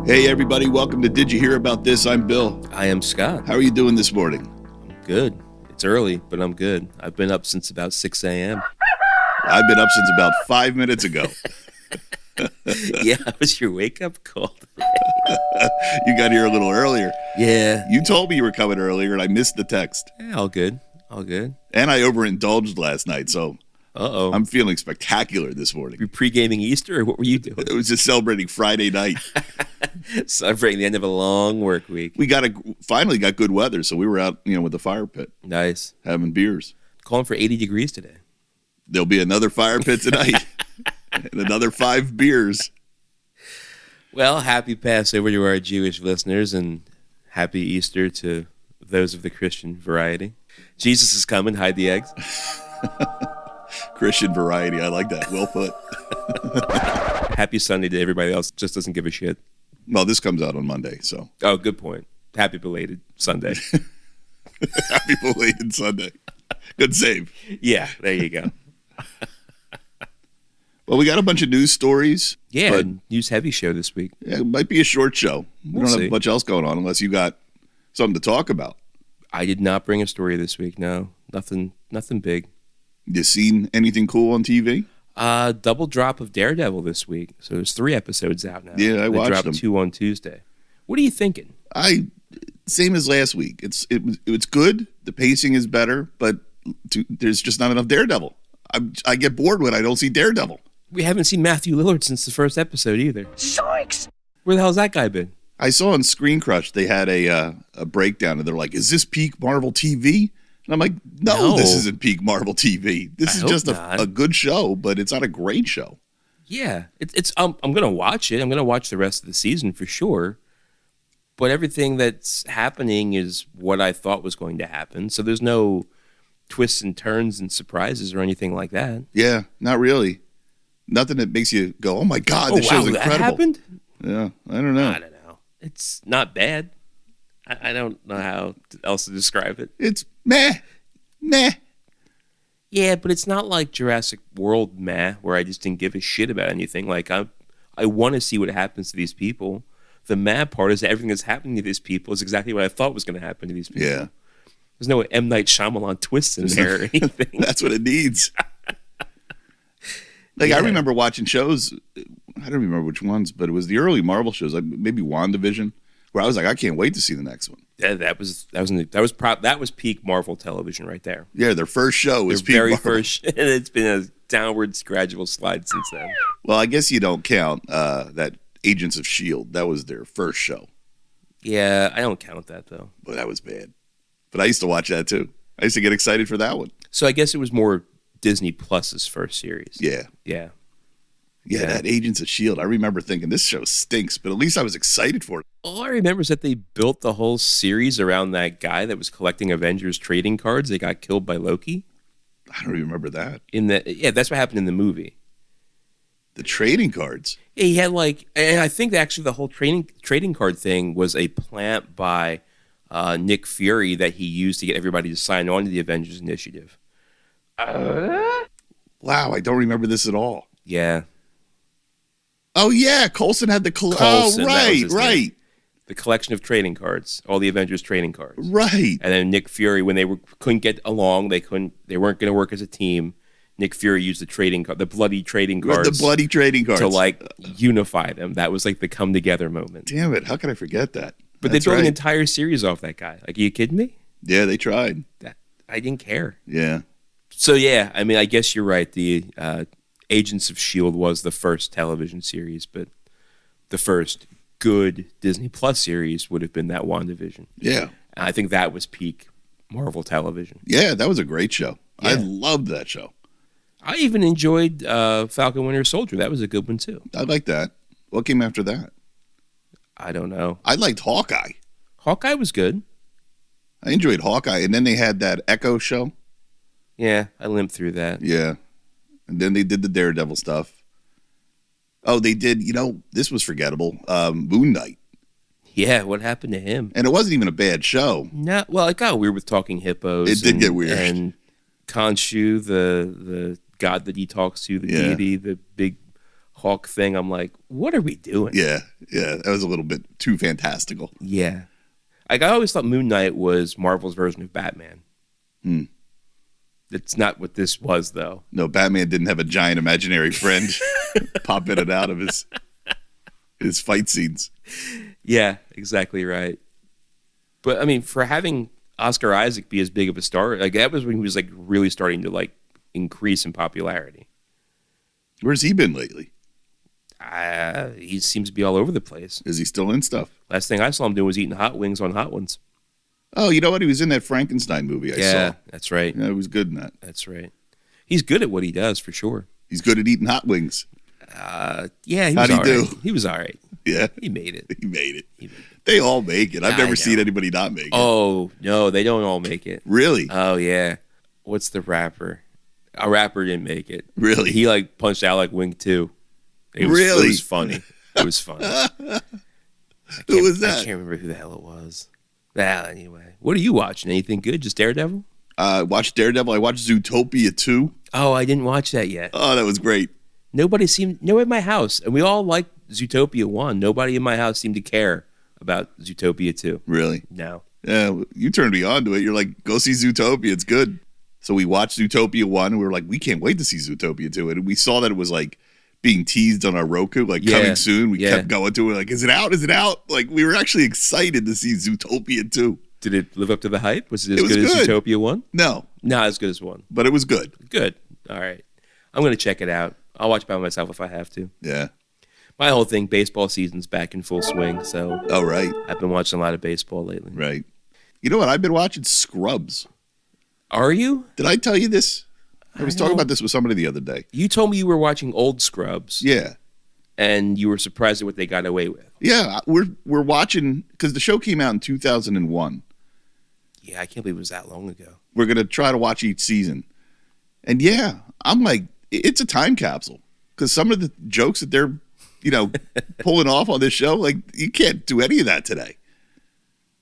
Hey everybody, welcome to Did You Hear About This? I'm Bill. I am Scott. How are you doing this morning? I'm good. It's early, but I'm good. I've been up since about 6 a.m. I've been up since about 5 minutes ago. Yeah, that was your wake-up call. You got here a little earlier. Yeah. You told me you were coming earlier, and I missed the text. Yeah, all good. All good. And I overindulged last night, so Uh-oh. I'm feeling spectacular this morning. Were you pre-gaming Easter, or what were you doing? It was just celebrating Friday night. Celebrating the end of a long work week. We finally got good weather, so we were out, with the fire pit. Nice. Having beers. Calling for 80 degrees today. There'll be another fire pit tonight. And another 5 beers. Well, happy Passover to our Jewish listeners, and happy Easter to those of the Christian variety. Jesus is coming. Hide the eggs. Christian variety. I like that. Well put. Happy Sunday to everybody else. Just doesn't give a shit. Well, this comes out on Monday, so. Oh, good point. Happy belated Sunday. Happy belated Sunday. Good save. Yeah, there you go. Well, we got a bunch of news stories. Yeah, but news heavy show this week. yeah, it might be a short show. We don't have much else going on unless you got something to talk about. I did not bring a story this week. No, nothing big. You seen anything cool on TV? Double drop of Daredevil this week. So there's 3 episodes out now. Yeah, I watched dropped them. 2 on Tuesday. What are you thinking? Same as last week. It's good. The pacing is better, but there's just not enough Daredevil. I get bored when I don't see Daredevil. We haven't seen Matthew Lillard since the first episode either. Sharks! Where the hell's that guy been? I saw on Screen Crush they had a breakdown, and they're like, "Is this peak Marvel TV?" And I'm like, "No, this isn't peak Marvel TV. This is just a good show, but it's not a great show." Yeah, it's. I'm gonna watch it. I'm gonna watch the rest of the season for sure. But everything that's happening is what I thought was going to happen. So there's no twists and turns and surprises or anything like that. Yeah, not really. Nothing that makes you go, "Oh my God, this show's incredible." That happened? Yeah, I don't know. I don't know. It's not bad. I don't know how else to describe it. It's meh. Yeah, but it's not like Jurassic World meh, where I just didn't give a shit about anything. Like, I want to see what happens to these people. The meh part is that everything that's happening to these people is exactly what I thought was going to happen to these people. Yeah. There's no M. Night Shyamalan twists in there or anything. That's what it needs. I remember watching shows, I don't remember which ones, but it was the early Marvel shows, like maybe WandaVision, where I was like, I can't wait to see the next one. Yeah, that was peak Marvel television right there. Yeah, their first show was peak Marvel. First, and it's been a downwards gradual slide since then. Well, I guess you don't count that Agents of S.H.I.E.L.D. That was their first show. Yeah, I don't count that though. But that was bad. But I used to watch that too. I used to get excited for that one. So I guess it was more Disney Plus's first series. Yeah. Yeah. Yeah, that Agents of S.H.I.E.L.D. I remember thinking, this show stinks, but at least I was excited for it. All I remember is that they built the whole series around that guy that was collecting Avengers trading cards. They got killed by Loki. I don't remember that. That's what happened in the movie. The trading cards? Yeah, he had and I think that actually the whole trading card thing was a plant by Nick Fury that he used to get everybody to sign on to the Avengers Initiative. Wow, I don't remember this at all. Yeah. Oh, yeah, Coulson had the... Coulson, right. The collection of trading cards, all the Avengers trading cards. Right. And then Nick Fury, when they couldn't get along, they weren't going to work as a team. Nick Fury used the bloody trading cards. The bloody trading cards. To unify them. That was like the come together moment. Damn it, how could I forget that? But they built an entire series off that guy. Like, are you kidding me? Yeah, they tried. I didn't care. Yeah. So, yeah, I mean, I guess you're right. The Agents of S.H.I.E.L.D. was the first television series, but the first good Disney Plus series would have been that WandaVision. Yeah. And I think that was peak Marvel television. Yeah, that was a great show. Yeah. I loved that show. I even enjoyed Falcon Winter Soldier. That was a good one, too. I like that. What came after that? I don't know. I liked Hawkeye. Hawkeye was good. I enjoyed Hawkeye. And then they had that Echo show. Yeah, I limped through that. Yeah. And then they did the Daredevil stuff. Oh, they did, this was forgettable. Moon Knight. Yeah, what happened to him? And it wasn't even a bad show. No, well, it got weird with talking hippos. It did get weird. And Khonshu, the god that he talks to, the deity, the big Hawk thing, I'm like, what are we doing? Yeah, that was a little bit too fantastical. Yeah. Like, I always thought Moon Knight was Marvel's version of Batman. That's not what this was, though. No, Batman didn't have a giant imaginary friend pop in and out of his fight scenes. Yeah, exactly right. But, I mean, for having Oscar Isaac be as big of a star, like, that was when he was, like, really starting to, like, increase in popularity. Where's he been lately? He seems to be all over the place. Is he still in stuff? Last thing I saw him doing was eating hot wings on Hot Ones. Oh, you know what? He was in that Frankenstein movie I saw. Yeah, that's right. Yeah, he was good in that. That's right. He's good at what he does, for sure. He's good at eating hot wings. Yeah, he was How'd he do? He was all right. Yeah. He made it. He made it. They all make it. I've never seen anybody not make it. Oh, no, they don't all make it. Really? Oh, yeah. What's the rapper? A rapper didn't make it. Really? He, like, punched out like Wing 2. It was funny. It was funny. Who was that? I can't remember who the hell it was. Anyway. What are you watching? Anything good? Just Daredevil? Watched Daredevil. I watched Zootopia 2. Oh, I didn't watch that yet. Oh, that was great. Nobody in my house, and we all liked Zootopia 1. Nobody in my house seemed to care about Zootopia 2. Really? No. Yeah, you turned me on to it. You're like, go see Zootopia. It's good. So we watched Zootopia 1, and we were like, we can't wait to see Zootopia 2. And we saw that it was like being teased on our Roku, like coming soon. We kept going to it, like, is it out? Is it out? Like, we were actually excited to see Zootopia 2. Did it live up to the hype? Was it as good as Zootopia 1? No. Not as good as 1. But it was good. Good. All right. I'm going to check it out. I'll watch by myself if I have to. Yeah. My whole thing, baseball season's back in full swing, so. Oh, right. I've been watching a lot of baseball lately. Right. You know what? I've been watching Scrubs. Are you? Did I tell you this? I was talking about this with somebody the other day. You told me you were watching old Scrubs. Yeah. And you were surprised at what they got away with. Yeah, we're watching, because the show came out in 2001. Yeah, I can't believe it was that long ago. We're going to try to watch each season. And yeah, I'm like, it's a time capsule. Because some of the jokes that they're, pulling off on this show, like, you can't do any of that today.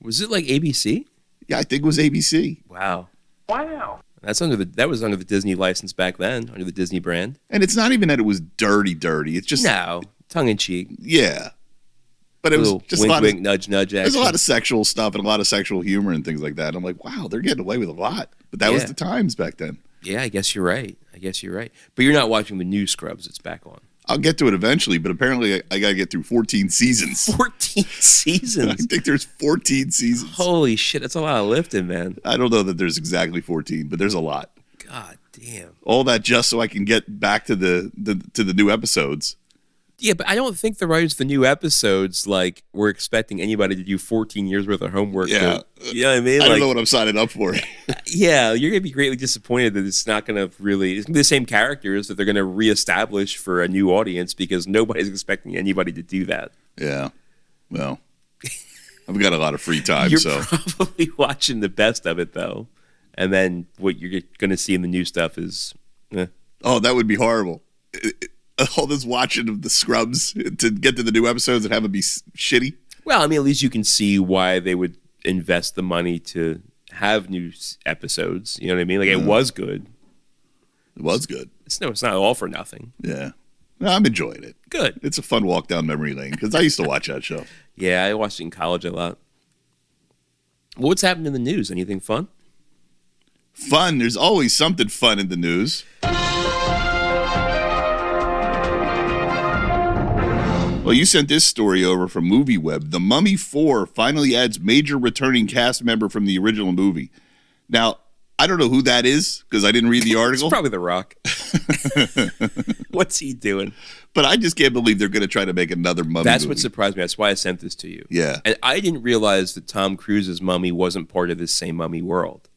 Was it like ABC? Yeah, I think it was ABC. Wow. That was under the Disney license back then, under the Disney brand. And it's not even that it was dirty. It's just tongue in cheek. Yeah, but it was just wink, a lot wink, of nudge, nudge. There's a lot of sexual stuff and a lot of sexual humor and things like that. And I'm like, wow, they're getting away with a lot. But that was the times back then. Yeah, I guess you're right. But you're not watching the new Scrubs that's back on. I'll get to it eventually, but apparently I got to get through 14 seasons. 14 seasons? I think there's 14 seasons. Holy shit, that's a lot of lifting, man. I don't know that there's exactly 14, but there's a lot. God damn. All that just so I can get back to the new episodes. Yeah, but I don't think the writers of the new episodes, like, were expecting anybody to do 14 years worth of homework. Yeah. You know what I mean? I don't know what I'm signing up for. Yeah, you're going to be greatly disappointed that it's not going to really... It's going to be the same characters that they're going to reestablish for a new audience because nobody's expecting anybody to do that. Yeah. Well, I've got a lot of free time, You're so... probably watching the best of it, though. And then what you're going to see in the new stuff is... Oh, that would be horrible. All this watching of the Scrubs to get to the new episodes and have it be shitty. Well, I mean, at least you can see why they would invest the money to have new episodes. You know what I mean? Like, it was good. It was good. It's not all for nothing. Yeah. No, I'm enjoying it. Good. It's a fun walk down memory lane because I used to watch that show. Yeah, I watched it in college a lot. Well, what's happening in the news? Anything fun? Fun. There's always something fun in the news. Well, you sent this story over from MovieWeb. The Mummy 4 finally adds major returning cast member from the original movie. Now, I don't know who that is because I didn't read the article. It's probably The Rock. What's he doing? But I just can't believe they're going to try to make another Mummy That's movie. what surprised me. That's why I sent this to you. Yeah. And I didn't realize that Tom Cruise's Mummy wasn't part of this same Mummy world.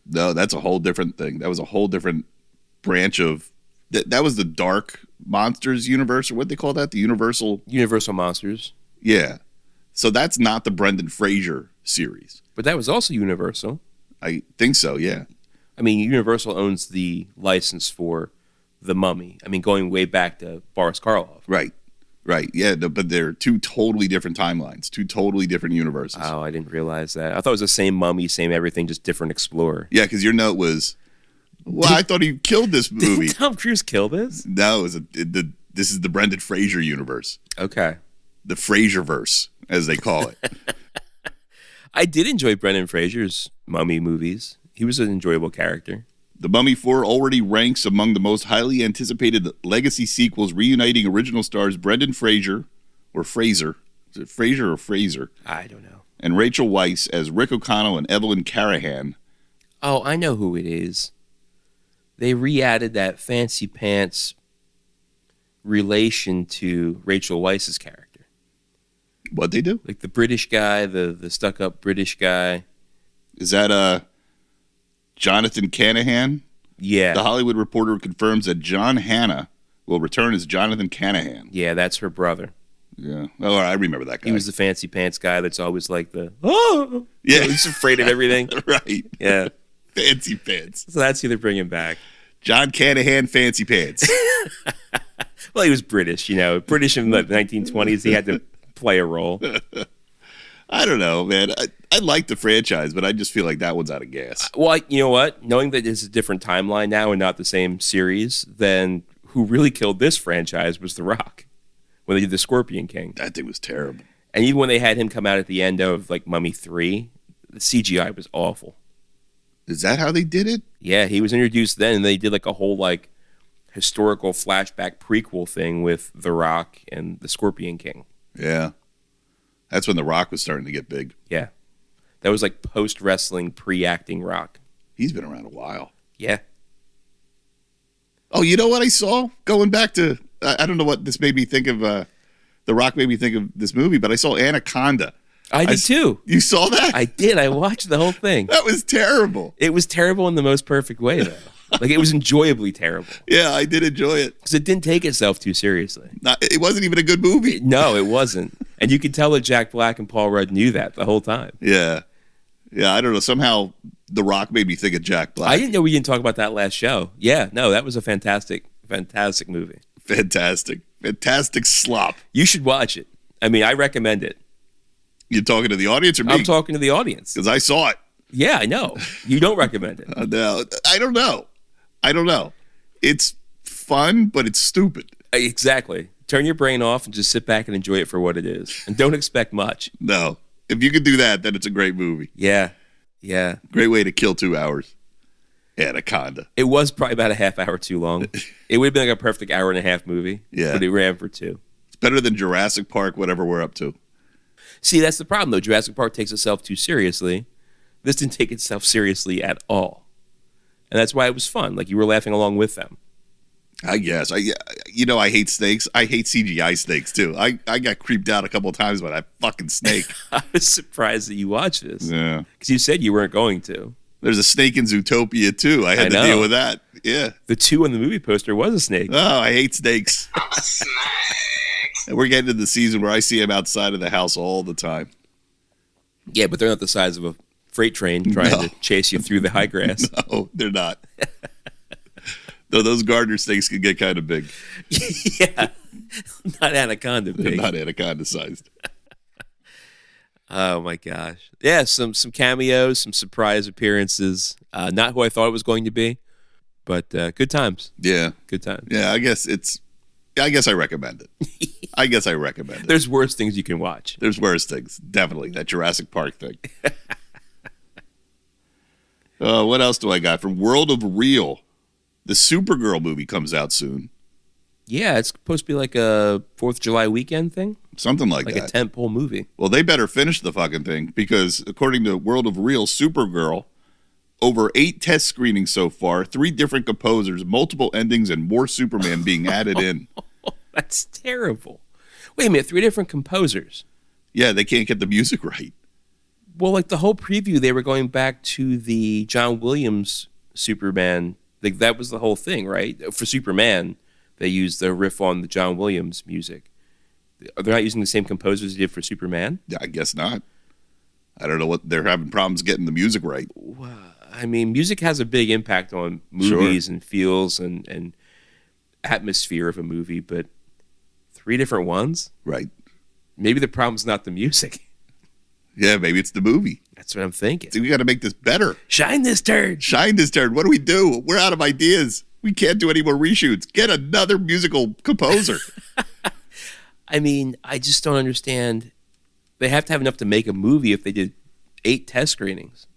No, that's a whole different thing. That was a whole different branch of... That was the Dark Monsters universe, or what they call that? The Universal Monsters. Yeah. So that's not the Brendan Fraser series. But that was also Universal. I think so, yeah. I mean, Universal owns the license for The Mummy. I mean, going way back to Boris Karloff. Right. Yeah, but they're two totally different timelines, two totally different universes. Oh, I didn't realize that. I thought it was the same Mummy, same everything, just different explorer. Yeah, because your note was... Well, I thought he killed this movie. Did Tom Cruise kill this? No, it was the This is the Brendan Fraser universe. Okay. The Fraser-verse, as they call it. I did enjoy Brendan Fraser's Mummy movies. He was an enjoyable character. The Mummy 4 already ranks among the most highly anticipated legacy sequels, reuniting original stars Brendan Fraser, or Fraser. Is it Fraser or Fraser? I don't know. And Rachel Weisz as Rick O'Connell and Evelyn Carahan. Oh, I know who it is. They re-added that fancy pants relation to Rachel Weisz's character. What'd they do? Like the British guy, the stuck-up British guy. Is that Jonathan Canahan? Yeah. The Hollywood Reporter confirms that John Hannah will return as Jonathan Canahan. Yeah, that's her brother. Yeah. Oh, I remember that guy. He was the fancy pants guy that's always like the, oh! Yeah. He's afraid of everything. Right. Yeah. Fancy pants. So that's who they're bringing back. John Canahan, fancy pants. Well, he was British, British in the 1920s. He had to play a role. I don't know, man. I like the franchise, but I just feel like that one's out of gas. Well, you know what? Knowing that it's a different timeline now and not the same series, then who really killed this franchise was The Rock when they did The Scorpion King. That thing was terrible. And even when they had him come out at the end of like Mummy 3, the CGI was awful. Is that how they did it? Yeah, he was introduced then, and they did like a whole like historical flashback prequel thing with The Rock and The Scorpion King. Yeah. That's when The Rock was starting to get big. Yeah. That was like post-wrestling, pre-acting Rock. He's been around a while. Yeah. Oh, you know what I saw? Going back to, I don't know what this made me think of, The Rock made me think of this movie, but I saw Anaconda. I did too. You saw that? I did. I watched the whole thing. That was terrible. It was terrible in the most perfect way, though. Like, it was enjoyably terrible. Yeah, I did enjoy it. Because it didn't take itself too seriously. It wasn't even a good movie. No, it wasn't. And you could tell that Jack Black and Paul Rudd knew that the whole time. Yeah. Yeah, I don't know. Somehow The Rock made me think of Jack Black. I didn't know we didn't talk about that last show. Yeah, no, that was a fantastic movie. Fantastic slop. You should watch it. I mean, I recommend it. You talking to the audience or me? I'm talking to the audience. Because I saw it. Yeah, I know. You don't recommend it. No, I don't know. It's fun, but it's stupid. Exactly. Turn your brain off and just sit back and enjoy it for what it is. And don't expect much. No. If you could do that, then it's a great movie. Yeah. Yeah. Great way to kill 2 hours. Anaconda. It was probably about a half hour too long. It would have been like a perfect hour and a half movie. Yeah. But it ran for 2. It's better than Jurassic Park, whatever we're up to. See, that's the problem, though. Jurassic Park takes itself too seriously. This didn't take itself seriously at all. And that's why it was fun. Like, you were laughing along with them. I guess. I hate snakes. I hate CGI snakes, too. I got creeped out a couple of times by that fucking snake. I was surprised that you watched this. Yeah. Because you said you weren't going to. There's a snake in Zootopia, too. I had to deal with that. Yeah. The 2 on the movie poster was a snake. Oh, I hate snakes. And we're getting to the season where I see them outside of the house all the time. Yeah, but they're not the size of a freight train trying to chase you through the high grass. No, they're not. Though those garter snakes can get kind of big. Yeah. Not anaconda big. They're not anaconda sized. Oh my gosh. Yeah, some cameos, some surprise appearances. Not who I thought it was going to be, but good times. Yeah. Good times. Yeah, I guess I recommend it. I guess I recommend it. There's worse things you can watch. There's worse things. Definitely. That Jurassic Park thing. What else do I got? From World of Real. The Supergirl movie comes out soon. Yeah, it's supposed to be like a 4th of July weekend thing. Something like that. Like a tentpole movie. Well, they better finish the fucking thing because according to World of Real, Supergirl, over 8 test screenings so far, 3 different composers, multiple endings, and more Superman being added in. That's terrible. Wait a minute, 3 different composers. Yeah, they can't get the music right. Well, like the whole preview, they were going back to the John Williams Superman. Like that was the whole thing, right? For Superman, they used the riff on the John Williams music. They're not using the same composers they did for Superman? Yeah, I guess not. I don't know what they're having problems getting the music right. Well, I mean, music has a big impact on movies and feels and atmosphere of a movie, but 3 different ones? Right. Maybe the problem's not the music. Yeah, maybe it's the movie. That's what I'm thinking. See, we got to make this better. Shine this turd. Shine this turd. What do we do? We're out of ideas. We can't do any more reshoots. Get another musical composer. I mean, I just don't understand. They have to have enough to make a movie if they did 8 test screenings.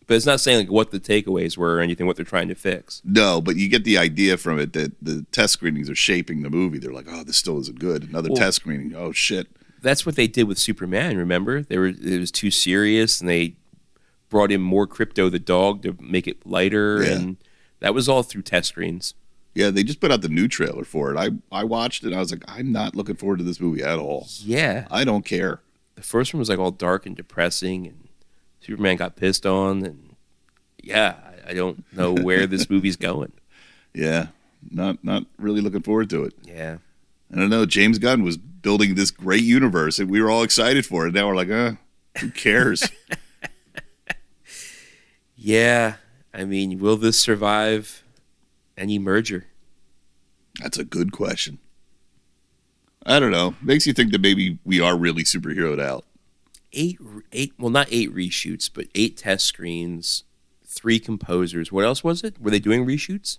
But it's not saying like what the takeaways were or anything, what they're trying to fix. No, but you get the idea from it that the test screenings are shaping the movie. They're like, oh, this still isn't good. Another test screening. Oh, shit. That's what they did with Superman, remember? It was too serious, and they brought in more Crypto the dog to make it lighter, and that was all through test screens. Yeah, they just put out the new trailer for it. I watched it, and I was like, I'm not looking forward to this movie at all. Yeah. I don't care. The first one was like all dark and depressing, and Superman got pissed on, and I don't know where this movie's going. Yeah, not really looking forward to it. Yeah. I don't know, James Gunn was building this great universe, and we were all excited for it. Now we're like, who cares? Yeah, I mean, will this survive any merger? That's a good question. I don't know. Makes you think that maybe we are really superheroed out. 8, well, not 8 reshoots, but 8 test screens, 3 composers. What else was it? Were they doing reshoots?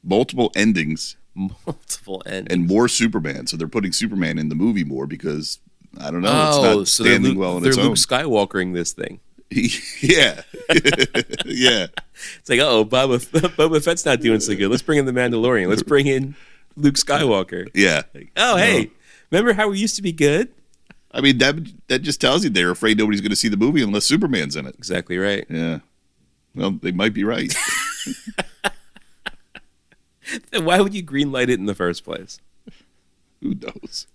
Multiple endings. Multiple endings. And more Superman. So they're putting Superman in the movie more because, I don't know, it's not standing well on its own. They're Luke Skywalkering this thing. Yeah. Yeah. It's like, Boba Fett's not doing so good. Let's bring in the Mandalorian. Let's bring in Luke Skywalker. Yeah. Like, hey, remember how we used to be good? I mean, that just tells you they're afraid nobody's going to see the movie unless Superman's in it. Exactly right. Yeah. Well, they might be right. Then why would you greenlight it in the first place? Who knows?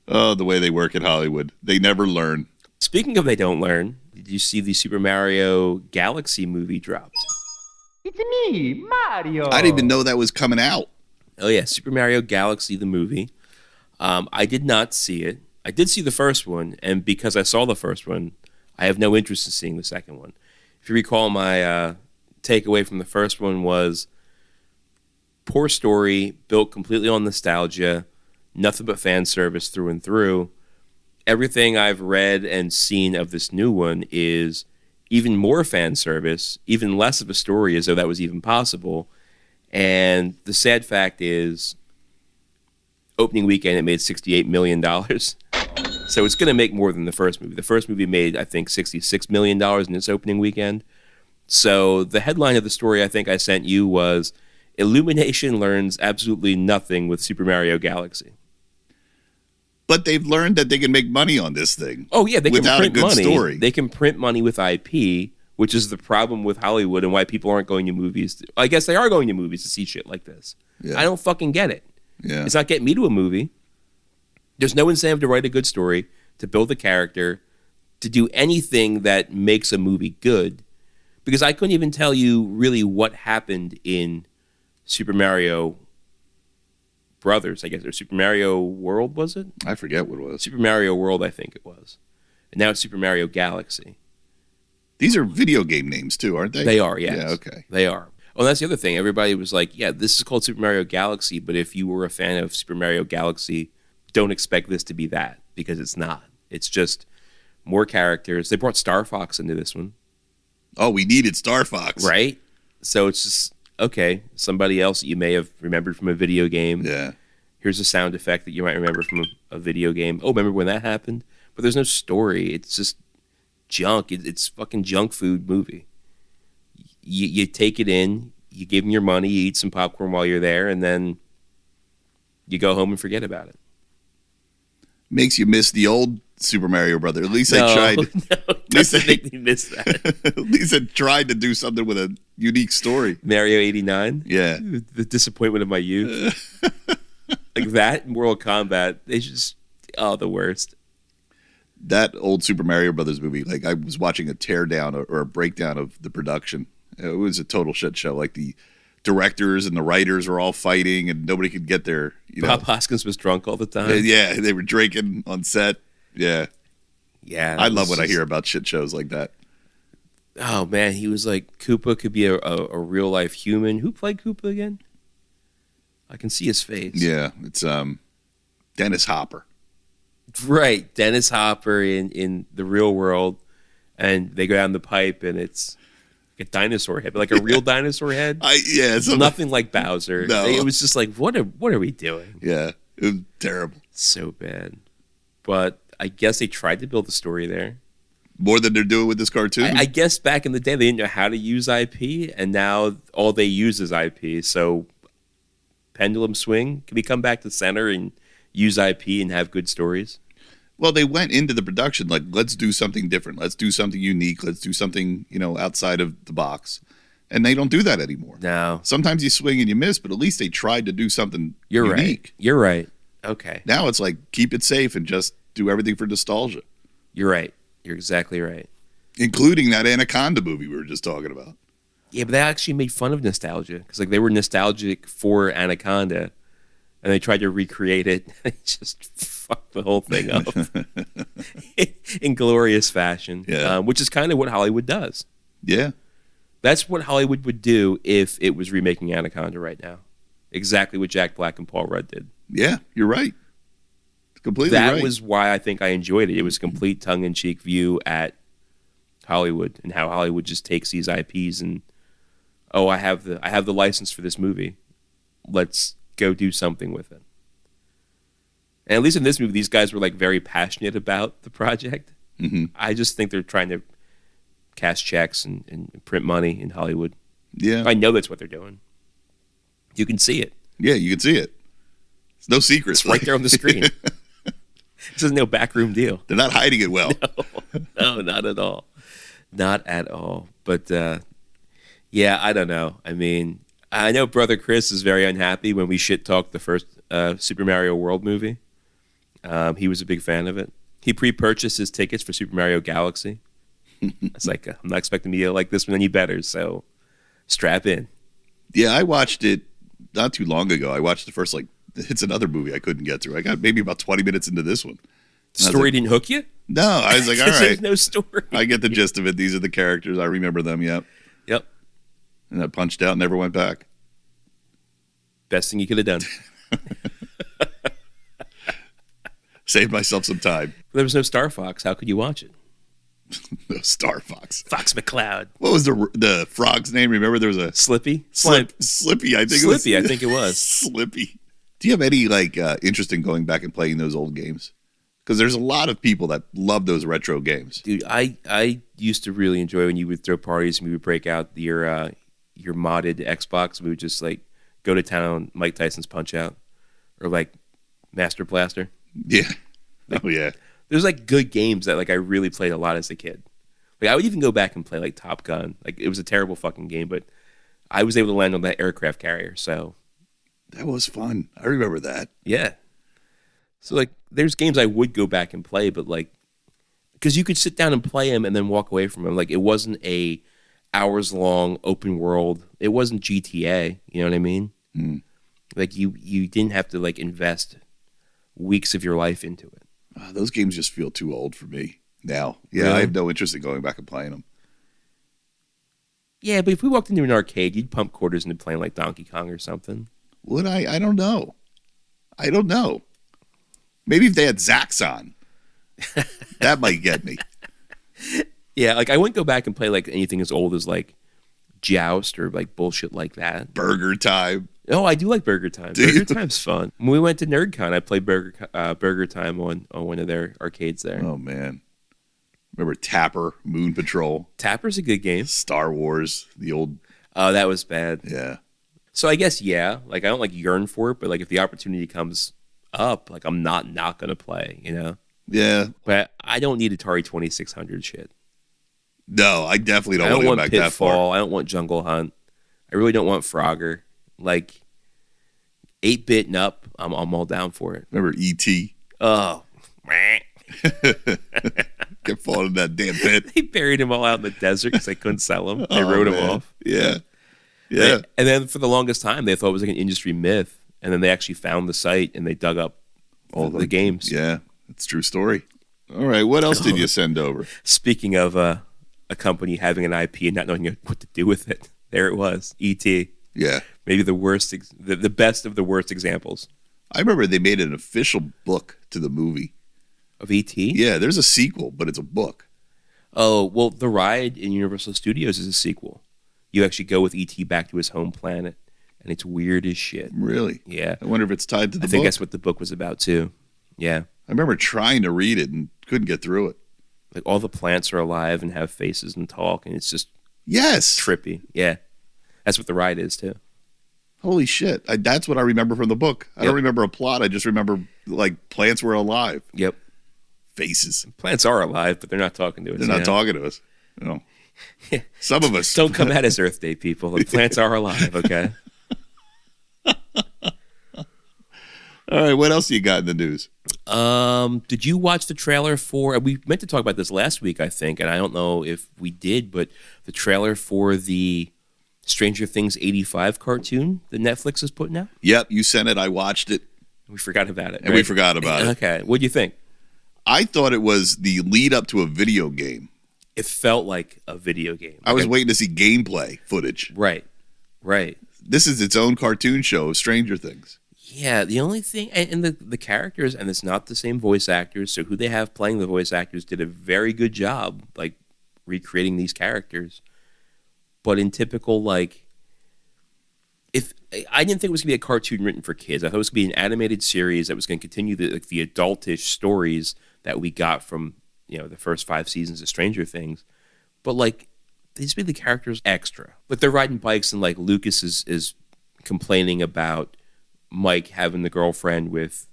Oh, the way they work in Hollywood. They never learn. Speaking of they don't learn, did you see the Super Mario Galaxy movie dropped? It's me, Mario. I didn't even know that was coming out. Oh, yeah. Super Mario Galaxy, the movie. I did not see it. I did see the first one, and because I saw the first one, I have no interest in seeing the second one. If you recall, my takeaway from the first one was poor story, built completely on nostalgia, nothing but fan service through and through. Everything I've read and seen of this new one is even more fan service, even less of a story, as though that was even possible. And the sad fact is, opening weekend, it made $68 million. So it's going to make more than the first movie. The first movie made, I think, $66 million in its opening weekend. So the headline of the story I think I sent you was, Illumination learns absolutely nothing with Super Mario Galaxy. But they've learned that they can make money on this thing. Oh, yeah, they can print a good money. Story. They can print money with IP, which is the problem with Hollywood and why people aren't going to movies. I guess they are going to movies to see shit like this. Yeah. I don't fucking get it. Yeah. It's not getting me to a movie. There's no incentive to write a good story, to build a character, to do anything that makes a movie good. Because I couldn't even tell you really what happened in Super Mario Brothers, I guess, or Super Mario World, was it? I forget what it was. Super Mario World, I think it was. And now it's Super Mario Galaxy. These are video game names too, aren't they? They are, yes. Yeah, okay. They are. Oh, and that's the other thing. Everybody was like, yeah, this is called Super Mario Galaxy, but if you were a fan of Super Mario Galaxy, don't expect this to be that, because it's not. It's just more characters. They brought Star Fox into this one. Oh, we needed Star Fox. Right? So it's just, okay, somebody else that you may have remembered from a video game. Yeah. Here's a sound effect that you might remember from a video game. Oh, remember when that happened? But there's no story. It's just junk. It's fucking junk food movie. You take it in, you give them your money, you eat some popcorn while you're there, and then you go home and forget about it. Makes you miss the old Super Mario Brother. At least they tried. No, it doesn't make me miss that. At least they tried to do something with a unique story. Mario 89? Yeah. The disappointment of my youth. Like that in Mortal Kombat, they just, the worst. That old Super Mario Brothers movie, like I was watching a teardown or a breakdown of the production. It was a total shit show. Like the directors and the writers were all fighting and nobody could get their, Bob Hoskins was drunk all the time. Yeah, they were drinking on set. Yeah. Yeah. I love when I hear about shit shows like that. Oh, man. He was like, Koopa could be a real life human. Who played Koopa again? I can see his face. Yeah. It's Dennis Hopper. Right. Dennis Hopper in the real world. And they go down the pipe and it's a dinosaur head, but like a real dinosaur head. Nothing like Bowser. No. It was just like, what are we doing? Yeah, it was terrible. So bad. But I guess they tried to build a story there. More than they're doing with this cartoon. I guess back in the day they didn't know how to use IP, and now all they use is IP. So pendulum swing. Can we come back to center and use IP and have good stories? Well, they went into the production like, let's do something different. Let's do something unique. Let's do something, outside of the box. And they don't do that anymore. No. Sometimes you swing and you miss, but at least they tried to do something unique. Right. You're right. Okay. Now it's like, keep it safe and just do everything for nostalgia. You're right. You're exactly right. Including that Anaconda movie we were just talking about. Yeah, but they actually made fun of nostalgia because like they were nostalgic for Anaconda, and they tried to recreate it. They just fucked the whole thing up in glorious fashion. Yeah. Which is kind of what Hollywood does. Yeah. That's what Hollywood would do if it was remaking Anaconda right now. Exactly what Jack Black and Paul Rudd did. Yeah, you're right. Completely right. That was why I think I enjoyed it. It was a complete tongue-in-cheek view at Hollywood and how Hollywood just takes these IPs and, oh, I have the license for this movie. Let's go do something with it. And at least in this movie, these guys were like very passionate about the project. Mm-hmm. I just think they're trying to cash checks and print money in Hollywood. Yeah. I know that's what they're doing. You can see it. Yeah, you can see it. It's no secret. It's right there on the screen. This is no backroom deal. They're not hiding it well. No, not at all. Not at all. But, yeah, I don't know. I mean, I know Brother Chris is very unhappy when we shit-talked the first Super Mario World movie. He was a big fan of it. He pre-purchased his tickets for Super Mario Galaxy. It's like, I'm not expecting me to like this one any better, so strap in. Yeah, I watched it not too long ago. I watched the first, it's another movie I couldn't get through. I got maybe about 20 minutes into this one. The story didn't hook you? No, I was like, all right. There's no story. I get the gist of it. These are the characters. I remember them, yep. Yep. And I punched out and never went back. Best thing you could have done. Saved myself some time. There was no Star Fox. How could you watch it? No Star Fox. Fox McCloud. What was the frog's name? Remember there was a... Slippy? Slippy, I think it was. Slippy, I think it was. Slippy. Do you have any interest in going back and playing those old games? Because there's a lot of people that love those retro games. Dude, I used to really enjoy when you would throw parties and we would break out your modded Xbox. We would just go to town on Mike Tyson's Punch-Out or Master Blaster. Yeah. Oh yeah. There's good games that I really played a lot as a kid. I would even go back and play Top Gun. It was a terrible fucking game, but I was able to land on that aircraft carrier. So that was fun. I remember that. Yeah. So there's games I would go back and play, but because you could sit down and play them and then walk away from them. It wasn't a hours long open world. It wasn't GTA. You know what I mean? Mm. You didn't have to invest weeks of your life into it. Those games just feel too old for me now. Yeah, Really? I have no interest in going back and playing them. Yeah, but if we walked into an arcade, you'd pump quarters into playing Donkey Kong or something. Would I? I don't know. Maybe if they had Zaxxon, that might get me. Yeah, I wouldn't go back and play anything as old as Joust or bullshit like that. Burger Time. Oh, I do like Burger Time. Burger Time's fun. When we went to NerdCon, I played Burger Time on one of their arcades there. Oh man, remember Tapper, Moon Patrol? Tapper's a good game. Star Wars, the old. Oh, that was bad. Yeah. So I guess I don't yearn for it, but if the opportunity comes up, I'm not gonna play, Yeah. But I don't need Atari 2600 shit. No, I definitely don't, I don't want want to go back that far. Pitfall. I don't want Jungle Hunt. I really don't want Frogger. 8-bit and up, I'm all down for it. Remember E.T.? Oh. Kept falling in that damn pit. They buried him all out in the desert because they couldn't sell him. They wrote him off. Yeah. Yeah. And then for the longest time, they thought it was an industry myth. And then they actually found the site and they dug up all the games. Yeah, it's a true story. All right, what else did you send over? Speaking of a company having an IP and not knowing what to do with it, there it was, E.T. Yeah. Maybe the worst, the best of the worst examples. I remember they made an official book to the movie. Of E.T.? Yeah, there's a sequel, but it's a book. Oh, well, The Ride in Universal Studios is a sequel. You actually go with E.T. back to his home planet, and it's weird as shit. Really? Yeah. I wonder if it's tied to the book. I think that's what the book was about, too. Yeah. I remember trying to read it and couldn't get through it. Like, all the plants are alive and have faces and talk, and it's just yes, trippy. Yeah. That's what the ride is, too. Holy shit. That's what I remember from the book. I don't remember a plot. I just remember, like, plants were alive. Yep. Faces. Plants are alive, but they're not talking to us. They're not talking to us. No. Some of us. Don't come at us, Earth Day people. The plants are alive, okay? All right, what else do you got in the news? Did you watch the trailer for, we meant to talk about this last week, I think, and I don't know if we did, but the trailer for the Stranger Things 85 cartoon that Netflix is putting out? Yep, you sent it. I watched it. We forgot about it. And we forgot about it. Okay, what do you think? I thought it was the lead up to a video game. It felt like a video game. I was waiting to see gameplay footage. Right. This is its own cartoon show of Stranger Things. Yeah, the only thing, and the characters, and it's not the same voice actors, so who they have playing the voice actors did a very good job, like, recreating these characters. But in typical, like, I didn't think it was going to be a cartoon written for kids. I thought it was going to be an animated series that was going to continue the adultish stories that we got from, the first 5 seasons of Stranger Things. But, like, they just made the characters extra. But they're riding bikes, and, like, Lucas is complaining about Mike having the girlfriend with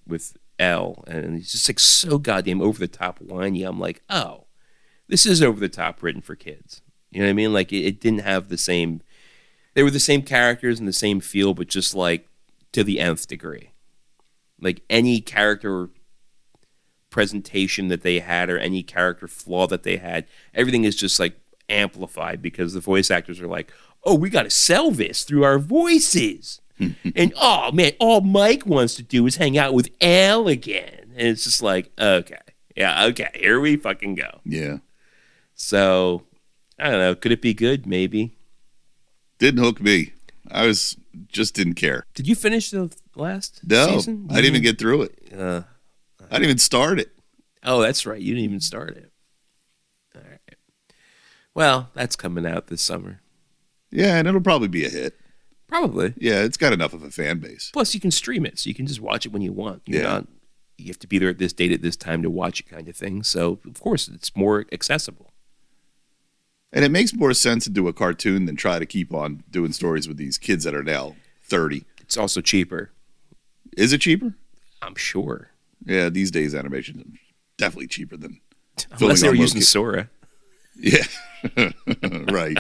Elle, and he's just, like, so goddamn over-the-top whiny. I'm like, oh, this is over-the-top written for kids. You know what I mean? Like, it didn't have the same... They were the same characters and the same feel, but just, like, to the nth degree. Like, any character presentation that they had or any character flaw that they had, everything is just, like, amplified because the voice actors are like, oh, we got to sell this through our voices. And, oh, man, all Mike wants to do is hang out with Elle again. And it's just like, okay. Yeah, okay, here we fucking go. Yeah. So... I don't know. Could it be good? Maybe. Didn't hook me. Just didn't care. Did you finish the last season? I didn't even get through it. I didn't even start it. Oh, that's right. You didn't even start it. All right. Well, that's coming out this summer. Yeah, and it'll probably be a hit. Probably. Yeah, it's got enough of a fan base. Plus, you can stream it, so you can just watch it when you want. You have to be there at this date at this time to watch it kind of thing. So, of course, it's more accessible. And it makes more sense to do a cartoon than try to keep on doing stories with these kids that are now 30. It's also cheaper. Is it cheaper? I'm sure. Yeah, these days animation is definitely cheaper than unless they were using Sora. Yeah, right.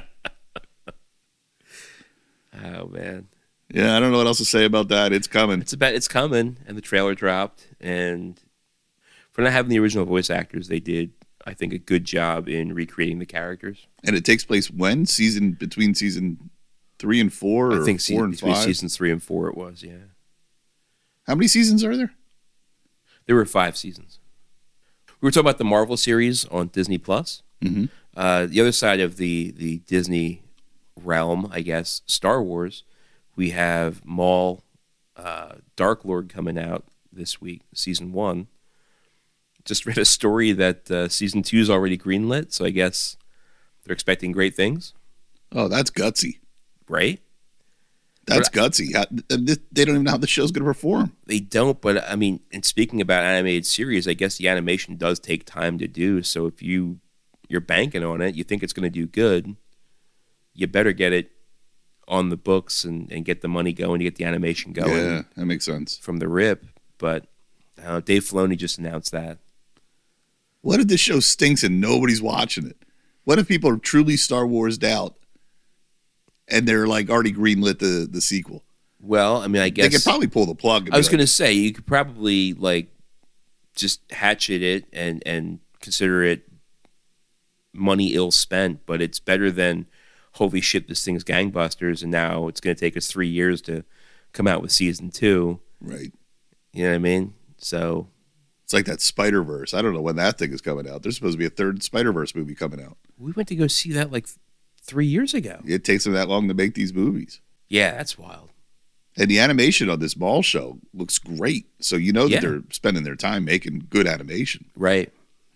Oh man. Yeah, I don't know what else to say about that. It's coming. It's coming, and the trailer dropped, and for not having the original voice actors, they did, I think, a good job in recreating the characters. And it takes place when? Between season 3 and 4, or I think 4 and 5? Seasons 3 and 4 it was, yeah. How many seasons are there? There were 5 seasons. We were talking about the Marvel series on Disney+. Mm-hmm. The other side of the Disney realm, I guess, Star Wars, we have Maul Dark Lord coming out this week, season 1. Just read a story that season 2 is already greenlit, so I guess they're expecting great things. Oh, that's gutsy. Right? That's gutsy. They don't even know how the show's going to perform. They don't, but I mean, and speaking about animated series, I guess the animation does take time to do, so if you're banking on it, you think it's going to do good, you better get it on the books and get the money going to get the animation going. Yeah, that makes sense. From the rip, but Dave Filoni just announced that. What if this show stinks and nobody's watching it? What if people are truly Star Wars'd out and they're like already greenlit the sequel? Well, I mean, I guess they could probably pull the plug. I was going to say you could probably like just hatchet it and consider it money ill spent, but it's better than holy shit, this thing's gangbusters, and now it's going to take us 3 years to come out with season 2. Right. You know what I mean? So it's like that Spider-Verse. I don't know when that thing is coming out. There's supposed to be a third Spider-Verse movie coming out. We went to go see that like 3 years ago. It takes them that long to make these movies. Yeah, that's wild. And the animation on this Maul show looks great. So you know that they're spending their time making good animation. Right.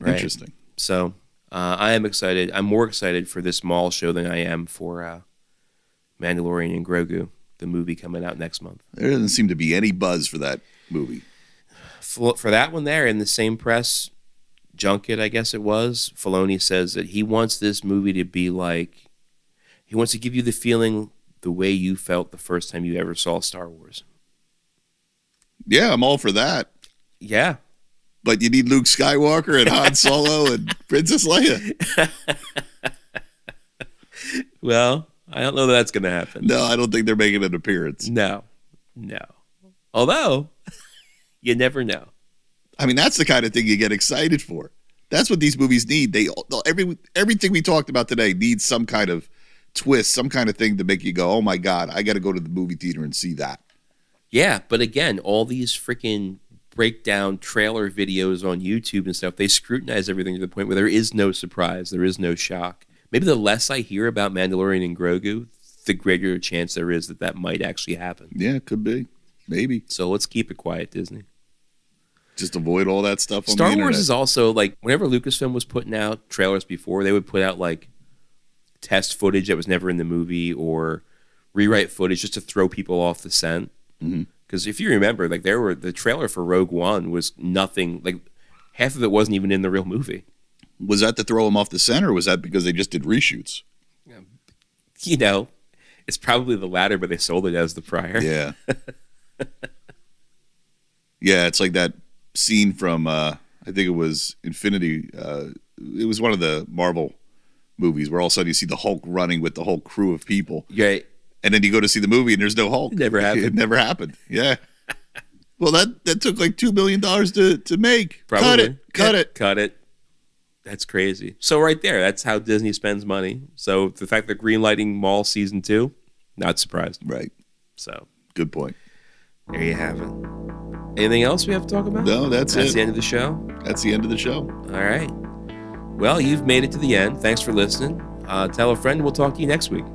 Interesting. So I am excited. I'm more excited for this Maul show than I am for Mandalorian and Grogu, the movie coming out next month. There doesn't seem to be any buzz for that movie. For that one there, in the same press junket, I guess it was, Filoni says that he wants this movie to be like, he wants to give you the feeling the way you felt the first time you ever saw Star Wars. Yeah, I'm all for that. Yeah. But you need Luke Skywalker and Han Solo and Princess Leia. Well, I don't know that that's going to happen. No, I don't think they're making an appearance. No. Although, you never know. I mean, that's the kind of thing you get excited for. That's what these movies need. Everything we talked about today needs some kind of twist, some kind of thing to make you go, oh my God, I got to go to the movie theater and see that. Yeah, but again, all these freaking breakdown trailer videos on YouTube and stuff, they scrutinize everything to the point where there is no surprise, there is no shock. Maybe the less I hear about Mandalorian and Grogu, the greater chance there is that might actually happen. Yeah, it could be. Maybe. So let's keep it quiet, Disney. Just avoid all that stuff on Star the internet. Wars is also, like, whenever Lucasfilm was putting out trailers before, they would put out, like, test footage that was never in the movie or rewrite footage just to throw people off the scent. Because if you remember, like, the trailer for Rogue One was nothing, like, half of it wasn't even in the real movie. Was that to throw them off the scent, or was that because they just did reshoots? You know, it's probably the latter, but they sold it as the prior. Yeah. Yeah, it's like that scene from, I think it was Infinity. It was one of the Marvel movies where all of a sudden you see the Hulk running with the whole crew of people. Yeah. And then you go to see the movie and there's no Hulk. It never happened. It never happened. Yeah. Well, that took like $2 million to make. Probably. Cut it. That's crazy. So right there, that's how Disney spends money. So the fact that greenlighting Maul Season 2, not surprised. Right. So. Good point. There you have it. Anything else we have to talk about? No, that's it. That's the end of the show? That's the end of the show. All right. Well, you've made it to the end. Thanks for listening. Tell a friend. We'll talk to you next week.